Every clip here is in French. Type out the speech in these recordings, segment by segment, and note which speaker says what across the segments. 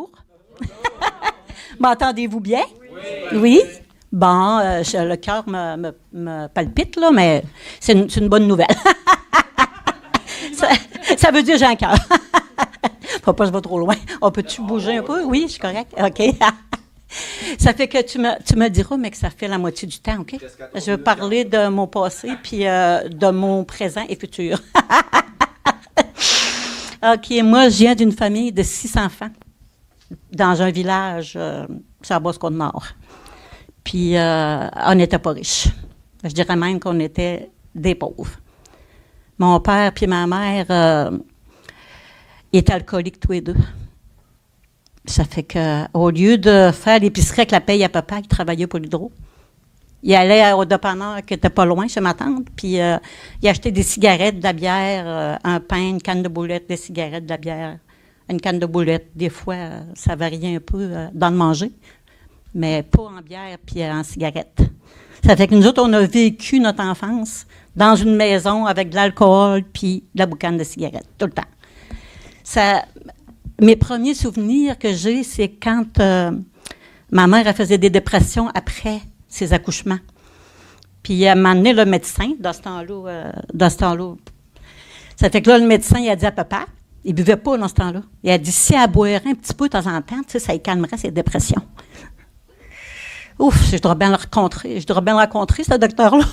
Speaker 1: Bonjour. M'entendez-vous bien? Oui? Bon, le cœur me palpite, là, mais c'est une bonne nouvelle. ça veut dire j'ai un cœur. Faut pas que je vais trop loin. On peut-tu bouger un peu? Oui, je suis correct. OK. Ça fait que tu me diras, mais que ça fait la moitié du temps, OK? Je vais parler de mon passé, puis de mon présent et futur. OK, moi, je viens d'une famille de 6 enfants dans un village sur la Basse-Côte-Nord. Puis, on n'était pas riches. Je dirais même qu'on était des pauvres. Mon père puis ma mère étaient alcooliques tous les deux. Ça fait qu'au lieu de faire l'épicerie avec la paye à papa, il travaillait pour l'hydro. Il allait au dépanneur qui était pas loin, chez ma tante, puis il achetait des cigarettes, de la bière, un pain, une canne de boulettes, des cigarettes, de la bière, une canne de boulettes. Des fois, ça variait un peu dans le manger, mais pas en bière puis en cigarette. Ça fait que nous autres, on a vécu notre enfance dans une maison avec de l'alcool puis de la boucane de cigarettes, tout le temps. Mes premiers souvenirs que j'ai, c'est quand ma mère elle faisait des dépressions après ses accouchements. Puis elle m'a amené le médecin dans ce temps-là. Ça fait que là, le médecin, il a dit à papa, il ne buvait pas dans ce temps-là. Il a dit, si elle boirait un petit peu de temps en temps, ça lui calmerait ses dépressions. Ouf, je dois bien le rencontrer. Je dois bien le rencontrer, ce docteur-là.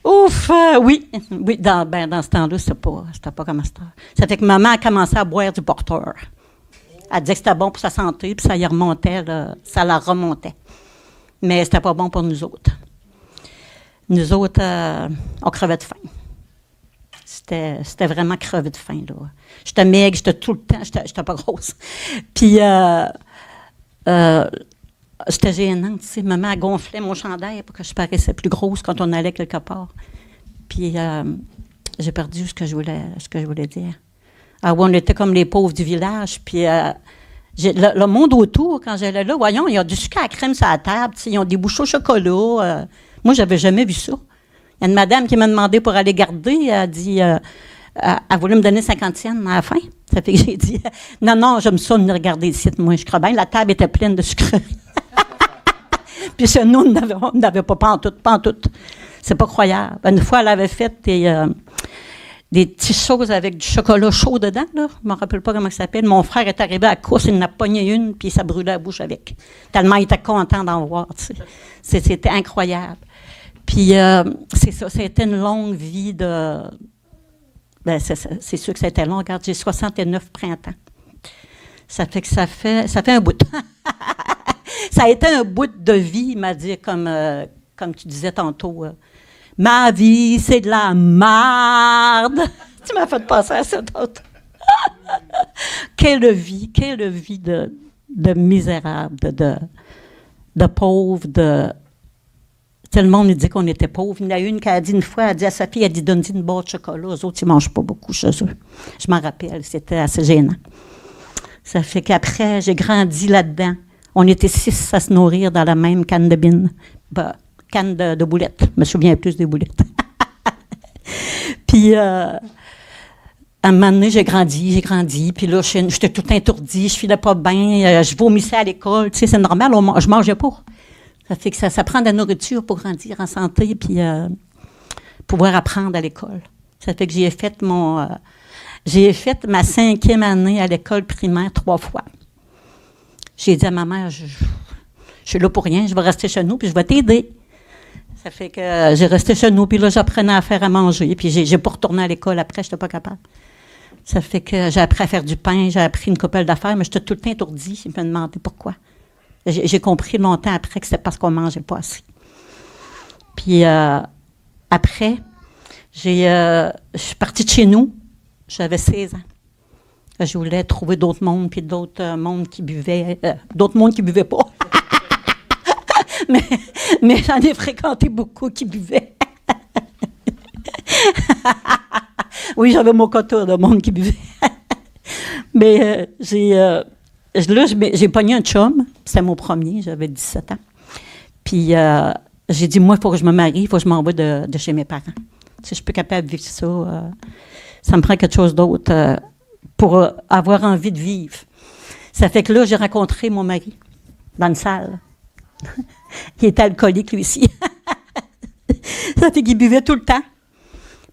Speaker 1: Ouf, oui, dans ce temps-là, c'était pas comme ça. Ça fait que maman a commencé à boire du porteur. Elle disait que c'était bon pour sa santé, puis ça y remontait, là, ça la remontait. Mais c'était pas bon pour nous autres. Nous autres, on crevait de faim. C'était vraiment crevé de faim, là. J'étais maigre, j'étais tout le temps, j'étais pas grosse. Puis, c'était gênant, tu sais. Maman gonflait mon chandail pour que je paraissais plus grosse quand on allait quelque part. Puis, j'ai perdu ce que je voulais dire. Ah oui, on était comme les pauvres du village. Puis, le monde autour, quand j'allais là, voyons, il y a du sucre à la crème sur la table, tu sais, ils ont des bouchons au chocolat. Moi, j'avais jamais vu ça. Il y a une madame qui m'a demandé pour aller garder. Elle a dit, elle voulait me donner 50 cents à la fin. Ça fait que j'ai dit, non, j'aime ça venir regarder ici. Moi, je crois bien, la table était pleine de sucreries. Puis nous, on n'avait pas pantoute. C'est pas croyable. Une fois, elle avait fait des petites choses avec du chocolat chaud dedans, là. Je ne me rappelle pas comment ça s'appelle. Mon frère est arrivé à la course, il en a pogné une, puis ça brûlait la bouche avec. Tellement il était content d'en voir, tu sais. C'était incroyable. Puis, c'est ça, c'était une longue vie de... Ben, c'est sûr que c'était long. Regarde, j'ai 69 printemps. Ça fait que ça fait un bout. Ça a été un bout de vie, il m'a dit, comme tu disais tantôt. Ma vie, c'est de la marde. Tu m'as fait passer à ça tantôt. Quelle vie de misérable, de pauvre, de... Tout le monde nous dit qu'on était pauvres. Il y en a une qui a dit une fois, elle a dit à sa fille, elle a dit, donne-lui une boîte de chocolat. Eux autres, ils ne mangent pas beaucoup chez eux. Je m'en rappelle, c'était assez gênant. Ça fait qu'après, j'ai grandi là-dedans. On était 6 à se nourrir dans la même canne de bine. Canne de boulettes. Je me souviens plus des boulettes. Puis, à un moment donné, j'ai grandi. Puis là, j'étais tout étourdie, je filais pas bien, je vomissais à l'école. Tu sais, c'est normal, je mangeais pas. Ça fait que ça prend de la nourriture pour grandir en santé puis pouvoir apprendre à l'école. Ça fait que j'ai fait ma 5e année à l'école primaire 3 fois. J'ai dit à ma mère, je suis là pour rien, je vais rester chez nous puis je vais t'aider. Ça fait que j'ai resté chez nous puis là, j'apprenais à faire à manger puis j'ai pas retourné à l'école après, j'étais pas capable. Ça fait que j'ai appris à faire du pain, j'ai appris une couple d'affaires, mais j'étais tout le temps étourdie. Je me demandais pourquoi. J'ai compris longtemps après que c'était parce qu'on ne mangeait pas assez. Puis après, je suis partie de chez nous. J'avais 16 ans. Je voulais trouver d'autres mondes, puis d'autres mondes qui buvaient. D'autres mondes qui ne buvaient pas. mais j'en ai fréquenté beaucoup qui buvaient. Oui, j'avais mon quota de monde qui buvait. Mais j'ai pogné un chum, c'était mon premier, j'avais 17 ans. Puis j'ai dit, moi, il faut que je me marie, il faut que je m'envoie de chez mes parents. Si je suis plus capable de vivre ça, ça me prend quelque chose d'autre pour avoir envie de vivre. Ça fait que là, j'ai rencontré mon mari dans une salle. Il était alcoolique, lui aussi. Ça fait qu'il buvait tout le temps.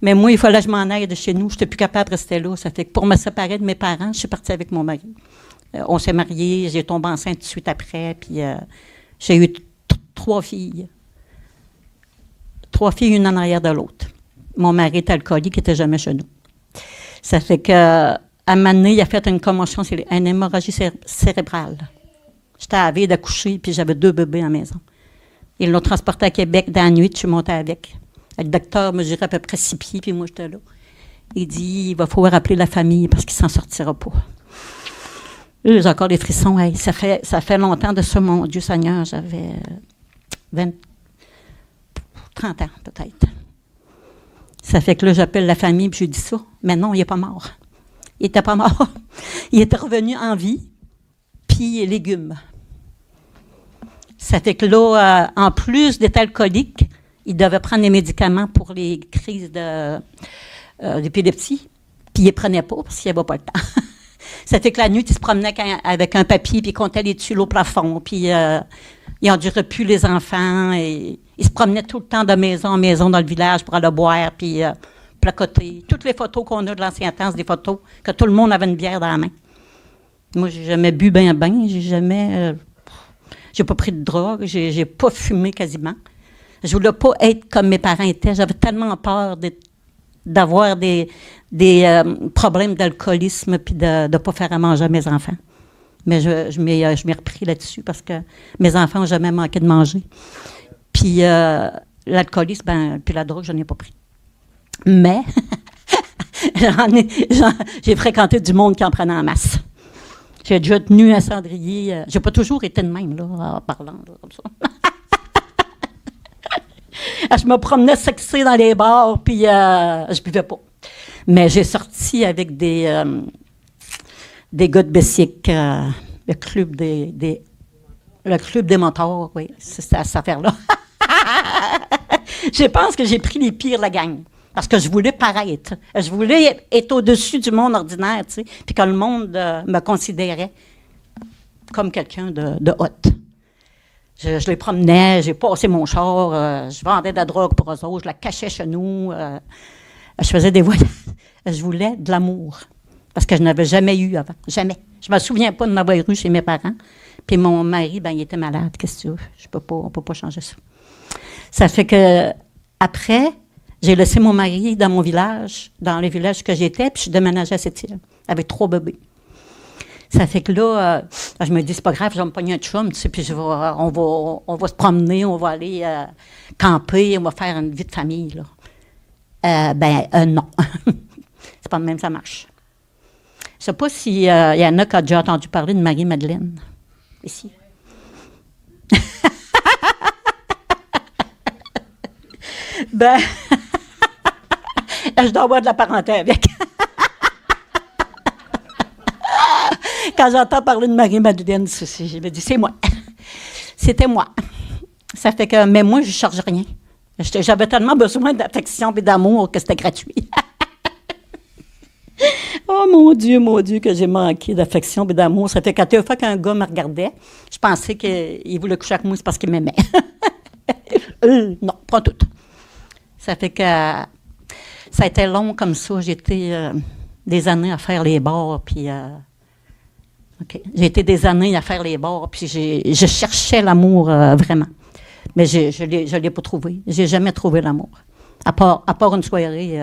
Speaker 1: Mais moi, il fallait que je m'en aille de chez nous. Je n'étais plus capable de rester là. Ça fait que pour me séparer de mes parents, je suis partie avec mon mari. On s'est mariés, j'ai tombé enceinte tout de suite après, puis j'ai eu 3 filles. 3 filles, une en arrière de l'autre. Mon mari est alcoolique, il n'était jamais chez nous. Ça fait qu'à un moment donné, il a fait une commotion, c'est une hémorragie cérébrale. J'étais à la veille d'accoucher, puis j'avais 2 bébés à la maison. Ils l'ont transporté à Québec dans la nuit, je suis montée avec. Le docteur mesurait à peu près 6 pieds, puis moi, j'étais là. Il dit, il va falloir appeler la famille parce qu'il ne s'en sortira pas. Là, j'ai encore des frissons. Hey, ça fait longtemps de ça, mon Dieu Seigneur. J'avais 30 ans, peut-être. Ça fait que là, j'appelle la famille, puis je dis ça. Mais non, il n'est pas mort. Il n'était pas mort. Il était revenu en vie, puis légumes. Ça fait que là, en plus d'être alcoolique, il devait prendre des médicaments pour les crises d'épilepsie, puis il ne les prenait pas parce qu'il n'y avait pas le temps. Ça fait que la nuit, il se promenait avec un papier, puis il comptait les tuiles au plafond, puis il n'endurait plus les enfants, et il se promenait tout le temps de maison en maison dans le village pour aller boire, puis placoter. Toutes les photos qu'on a de l'ancien temps, c'est des photos que tout le monde avait une bière dans la main. Moi, j'ai jamais bu ben, j'ai jamais... j'ai pas pris de drogue, j'ai pas fumé quasiment. Je voulais pas être comme mes parents étaient. J'avais tellement peur d'avoir des problèmes d'alcoolisme puis de ne pas faire à manger à mes enfants. Mais je m'y repris là-dessus parce que mes enfants n'ont jamais manqué de manger. Puis l'alcoolisme, puis la drogue, je n'en ai pas pris. Mais j'ai fréquenté du monde qui en prenait en masse. J'ai déjà tenu un cendrier. J'ai pas toujours été de même, là, en parlant, là, comme ça. Je me promenais sexée dans les bars, puis je buvais pas. Mais j'ai sorti avec des gars de Bessic, le club des motards, oui, c'est cette affaire-là. Je pense que j'ai pris les pires de la gang, parce que je voulais paraître. Je voulais être au-dessus du monde ordinaire, tu sais, puis que le monde me considérait comme quelqu'un de hot. Je les promenais, j'ai passé mon char, je vendais de la drogue pour eux autres, je la cachais chez nous, je faisais des voyages. Je voulais de l'amour, parce que je n'avais jamais eu avant, jamais. Je ne me souviens pas de m'avoir eu chez mes parents. Puis mon mari, ben il était malade, qu'est-ce que tu veux? On ne peut pas changer ça. Ça fait que après, j'ai laissé mon mari dans mon village, dans le village que j'étais, puis je suis déménagée à Sept-Îles, avec 3 bébés. Ça fait que là, je me dis, c'est pas grave, je vais me pogner un chum, tu sais, puis on va se promener, on va aller camper, on va faire une vie de famille, là. Non. C'est pas de même, ça marche. Je sais pas s'il y en a qui ont déjà entendu parler de Marie-Madeleine, ici. Je dois avoir de la parenté avec. Quand j'entends parler de Marie-Madeleine, je me dis, c'est moi. C'était moi. Ça fait que, mais moi, je ne charge rien. J'avais tellement besoin d'affection et d'amour que c'était gratuit. Oh mon Dieu, que j'ai manqué d'affection et d'amour. Ça fait qu'à chaque fois qu'un gars me regardait, je pensais qu'il voulait coucher avec moi, c'est parce qu'il m'aimait. Non, pas tout. Ça fait que ça a été long comme ça. J'ai été des années à faire les bars, puis... J'ai été des années à faire les bars, puis je cherchais l'amour vraiment. Mais je l'ai pas trouvé. J'ai jamais trouvé l'amour. À part une soirée,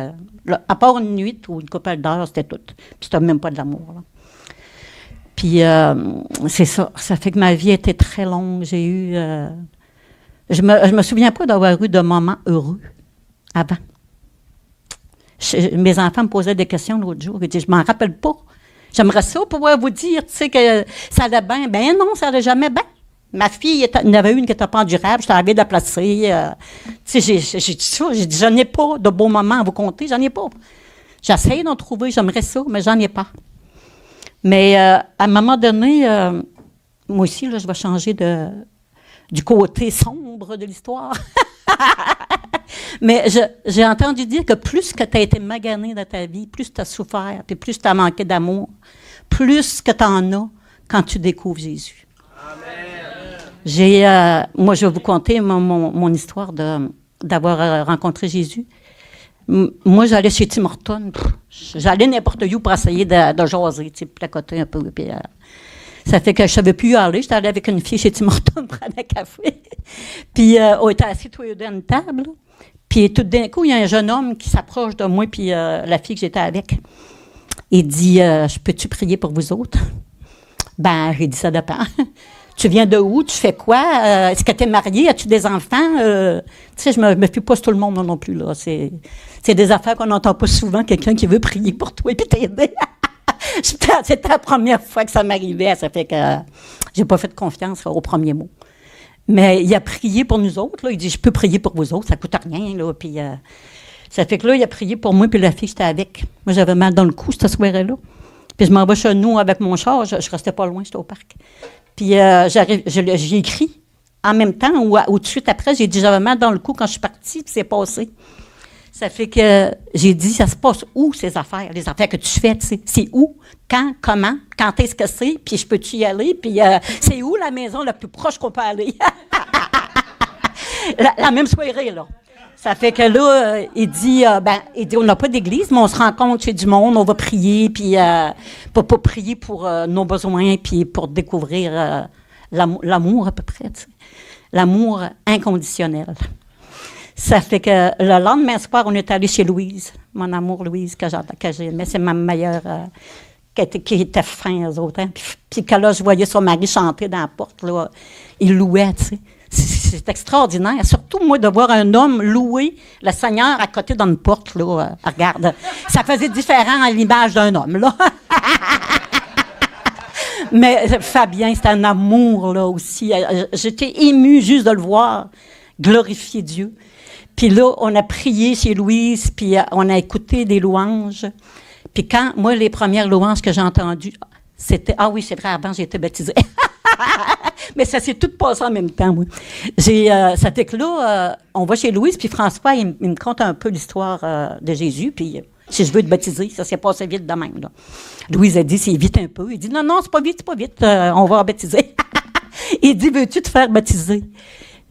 Speaker 1: à part une nuit ou une couple d'heures, c'était tout. Puis c'était même pas de l'amour, là. Puis c'est ça. Ça fait que ma vie était très longue. J'ai eu... je me souviens pas d'avoir eu de moments heureux avant. Mes enfants me posaient des questions l'autre jour. Ils disaient, je m'en rappelle pas. J'aimerais ça pouvoir vous dire, tu sais, que ça allait bien. Ben non, ça allait jamais bien. Ma fille, il y en avait une qui était pas endurable, j'étais arrivée de la placer. Tu sais, j'ai dit ça, j'ai dit, je n'ai pas de beaux moments à vous compter, j'en ai pas. J'essaie d'en trouver, j'aimerais ça, mais j'en ai pas. Mais à un moment donné, moi aussi, là, je vais changer du côté sombre de l'histoire. Mais j'ai entendu dire que plus que tu as été magané dans ta vie, plus tu as souffert, puis plus tu as manqué d'amour, plus que tu en as quand tu découvres Jésus. Moi, je vais vous conter mon histoire d'avoir rencontré Jésus. Moi, j'allais chez Tim Hortons. J'allais n'importe où pour essayer de jaser, placoter un peu. Puis, ça fait que je ne savais plus où aller. J'étais allée avec une fille chez Tim Hortons prendre un café. Puis, on était assis tous les deux à une table. Puis, tout d'un coup, il y a un jeune homme qui s'approche de moi, puis la fille que j'étais avec. Il dit, je peux-tu prier pour vous autres? Ben, j'ai dit, ça dépend. Tu viens de où? Tu fais quoi? Est-ce que tu es marié? As-tu des enfants? Tu sais, je me fie pas sur tout le monde non plus, là. C'est des affaires qu'on n'entend pas souvent, quelqu'un qui veut prier pour toi et puis t'aider. C'était la première fois que ça m'arrivait. Ça fait que j'ai pas fait confiance au premier mot. Mais il a prié pour nous autres, là. Il dit, je peux prier pour vous autres, ça coûte rien, là. Puis ça fait que là, il a prié pour moi puis la fille que j'étais avec. Moi, j'avais mal dans le cou cette soirée-là. Puis je m'en vais chez nous avec mon char. Je restais pas loin, j'étais au parc. Puis j'ai écrit en même temps ou tout de suite après, j'ai dit j'avais mal dans le cou quand je suis partie, puis c'est passé. Ça fait que j'ai dit ça se passe où ces affaires, les affaires que tu fais, tu sais, c'est où, quand, comment, quand est-ce que c'est, puis je peux-tu y aller, puis c'est où la maison la plus proche qu'on peut aller. la même soirée, là. Ça fait que là, il dit, on n'a pas d'église, mais on se rencontre chez du monde, on va prier, puis pas prier pour nos besoins, puis pour découvrir l'amour à peu près, tu sais. L'amour inconditionnel. Ça fait que le lendemain soir, on est allé chez Louise, mon amour Louise, que j'aimais, c'est ma meilleure, qui était fin, eux autres. Hein. Puis que là, je voyais son mari chanter dans la porte, là, il louait, tu sais. C'est extraordinaire. Surtout, moi, de voir un homme louer le Seigneur à côté d'une porte, là. Regarde, ça faisait différent à l'image d'un homme, là. Mais Fabien, c'est un amour, là, aussi. J'étais émue juste de le voir glorifier Dieu. Puis là, on a prié chez Louise, puis on a écouté des louanges. Puis quand, moi, les premières louanges que j'ai entendues, c'était... Ah oui, c'est vrai, avant, j'ai été baptisée. Mais ça s'est tout passé en même temps, moi. Ça fait que là, on va chez Louise, puis François, il me conte un peu l'histoire de Jésus, puis si je veux te baptiser, ça s'est passé vite de même, là. Louise a dit, c'est vite un peu. Il dit, non, c'est pas vite, on va baptiser. Il dit, veux-tu te faire baptiser?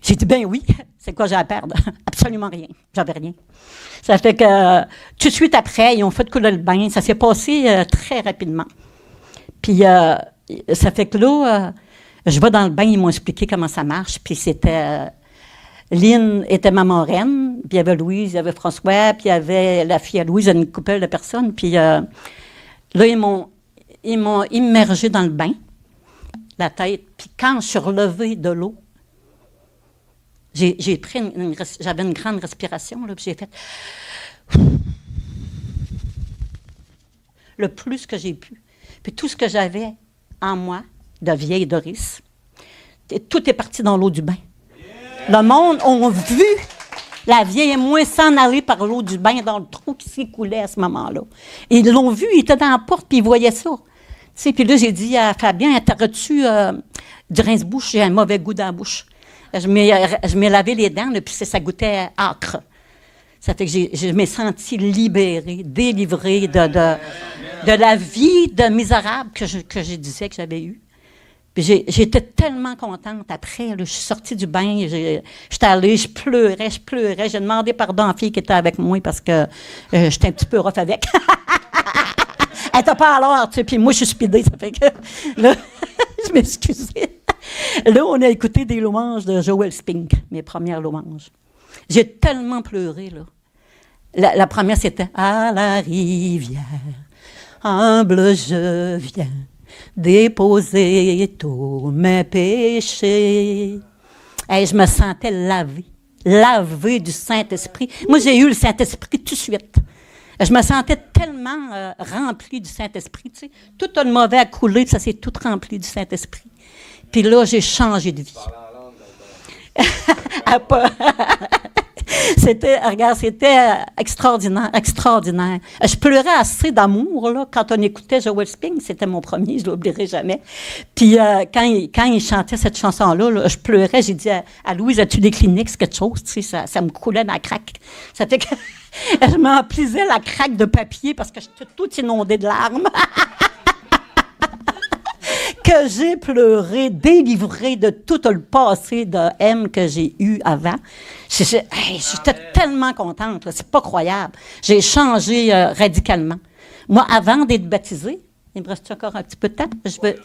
Speaker 1: J'ai dit, ben oui. C'est quoi j'ai à perdre? Absolument rien. J'avais rien. Ça fait que tout de suite après, ils ont fait couler le bain. Ça s'est passé très rapidement. Puis ça fait que là, je vais dans le bain, ils m'ont expliqué comment ça marche. Puis c'était... Lynn était ma marraine, puis il y avait Louise, il y avait François, puis il y avait la fille à Louise, une couple de personnes. Puis là, ils m'ont immergé dans le bain, la tête. Puis quand je suis relevée de l'eau, j'ai pris j'avais une grande respiration, là, puis j'ai fait le plus que j'ai pu. Puis tout ce que j'avais en moi, de vieille Doris, tout est parti dans l'eau du bain. Le monde a vu la vieille et moi s'en aller par l'eau du bain dans le trou qui s'écoulait à ce moment-là. Et ils l'ont vu, ils étaient dans la porte, puis ils voyaient ça. Tu sais, puis là, j'ai dit à Fabien, t'aurais-tu du rince-bouche? J'ai un mauvais goût dans la bouche. Je m'ai lavé les dents, là, puis ça goûtait âcre. Ça fait que je m'ai sentie libérée, délivrée de la vie de misérable que je disais que j'avais eue. Puis j'étais tellement contente. Après, là, je suis sortie du bain, j'étais allée, je pleurais. J'ai demandé pardon à la fille qui était avec moi parce que j'étais un petit peu rough avec. Elle n'était pas à l'heure, tu sais, puis moi, je suis speedée, ça fait que là, je m'excusais. Là, on a écouté des louanges de Joel Spink, mes premières louanges. J'ai tellement pleuré, là. La première, c'était « À la rivière, humble je viens, déposer tous mes péchés. » Hey, je me sentais lavée du Saint-Esprit. Moi, j'ai eu le Saint-Esprit tout de suite. Je me sentais tellement remplie du Saint-Esprit. Tu sais. Tout le mauvais a coulé, ça s'est tout rempli du Saint-Esprit. Puis là, j'ai changé de vie. Regarde, c'était extraordinaire, extraordinaire. Je pleurais assez d'amour, là, quand on écoutait Joel Spink. C'était mon premier, je ne l'oublierai jamais. Puis, quand il chantait cette chanson-là, là, je pleurais. J'ai dit à Louise, as-tu des Kleenex, quelque chose? Tu sais, ça me coulait dans la craque. Ça fait que je m'emplissais la craque de papier parce que j'étais toute inondée de larmes. Que j'ai pleuré, délivré de tout le passé de M que j'ai eu avant. J'étais tellement contente, là, c'est pas croyable. J'ai changé radicalement. Moi, avant d'être baptisée, il me reste encore un petit peu de temps?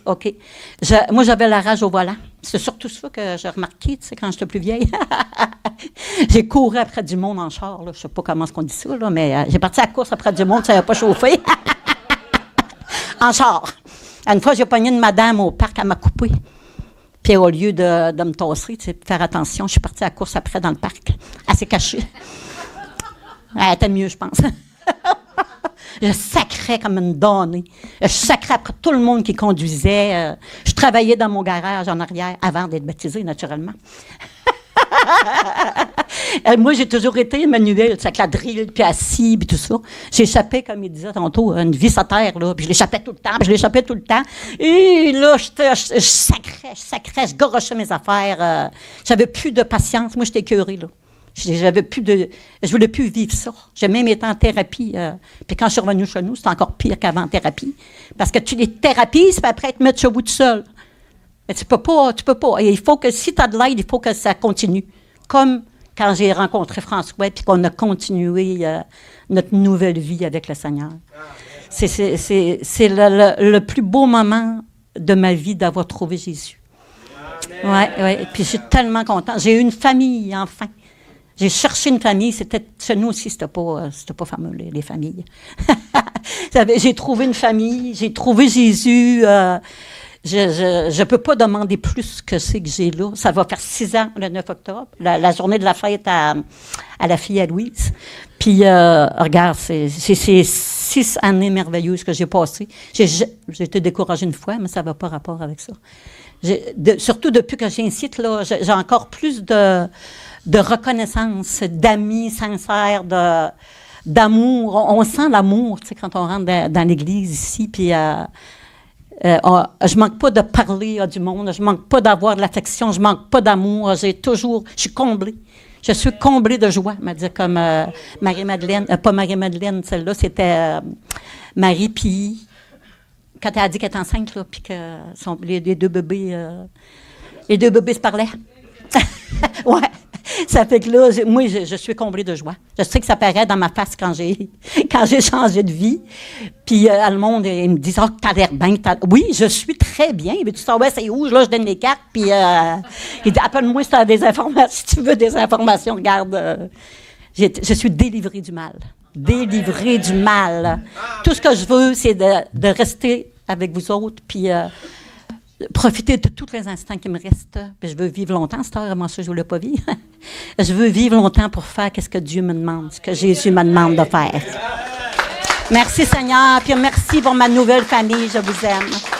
Speaker 1: OK. Moi, j'avais la rage au volant. C'est surtout ça que j'ai remarqué, tu sais, quand j'étais plus vieille. J'ai couru après du monde en char, là. Je sais pas comment on dit ça, là, mais j'ai parti à la course après du monde, ça n'avait pas chauffé. En char. Une fois, j'ai pogné une madame au parc, elle m'a coupé. Puis au lieu de me tasser, tu sais, faire attention, je suis partie à la course après dans le parc. Elle s'est cachée. Elle était mieux, je pense. Je sacrais comme une donnée. Je sacrais après tout le monde qui conduisait. Je travaillais dans mon garage en arrière avant d'être baptisée, naturellement. Moi, j'ai toujours été manuel, avec la drill, puis assis, puis tout ça. J'échappais, comme il disait tantôt, une vis à terre, là, puis je l'échappais tout le temps, Et là, je sacrais, je gorochais mes affaires. J'avais plus de patience. Moi, j'étais écœurée, là. Je voulais plus vivre ça. J'ai même été en thérapie. Puis quand je suis revenue chez nous, c'était encore pire qu'avant en thérapie. Parce que tu les thérapies, puis après, te mettre chez vous tout seul. Mais tu peux pas. Et il faut que, si tu as de l'aide, il faut que ça continue. Comme quand j'ai rencontré François, puis qu'on a continué notre nouvelle vie avec le Seigneur. C'est le plus beau moment de ma vie d'avoir trouvé Jésus. Oui. Puis je suis tellement contente. J'ai eu une famille, enfin. J'ai cherché une famille. Chez nous aussi, c'était pas fameux, les familles. J'ai trouvé une famille. J'ai trouvé Jésus. Je peux pas demander plus que c'est que j'ai là. Ça va faire 6 ans, le 9 octobre, la journée de la fête à la fille à Louise. Puis, regarde, c'est 6 années merveilleuses que j'ai passées. J'ai été découragée une fois, mais ça n'a pas rapport avec ça. Surtout depuis que j'ai un site, là, j'ai encore plus de reconnaissance, d'amis sincères, d'amour. On sent l'amour, tu sais, quand on rentre dans l'église ici, puis... je manque pas de parler à du monde, je manque pas d'avoir de l'affection, je manque pas d'amour, je suis comblée. Je suis comblée de joie, m'a dit comme Marie-Madeleine, pas Marie-Madeleine, celle-là, c'était Marie, puis quand elle a dit qu'elle est enceinte, là, puis que les deux bébés se parlaient. Ouais. Ça fait que là, moi, je suis comblée de joie. Je sais que ça paraît dans ma face quand j'ai changé de vie. Puis le monde, ils me disent « Ah, t'as l'air bien. » Oui, je suis très bien. Mais tu sais, ouais, c'est où? Là, je donne les cartes. Puis il dit « Appelle-moi si tu as des informations. Si tu veux des informations, regarde. Je suis délivrée du mal. Délivrée du mal. Tout ce que je veux, c'est de rester avec vous autres. Puis... profiter de tous les instants qui me restent. Puis je veux vivre longtemps, cette heure, moi, ça, je ne voulais pas vivre. Je veux vivre longtemps pour faire ce que Dieu me demande, ce que Jésus me demande de faire. Merci, Seigneur, puis merci pour ma nouvelle famille. Je vous aime.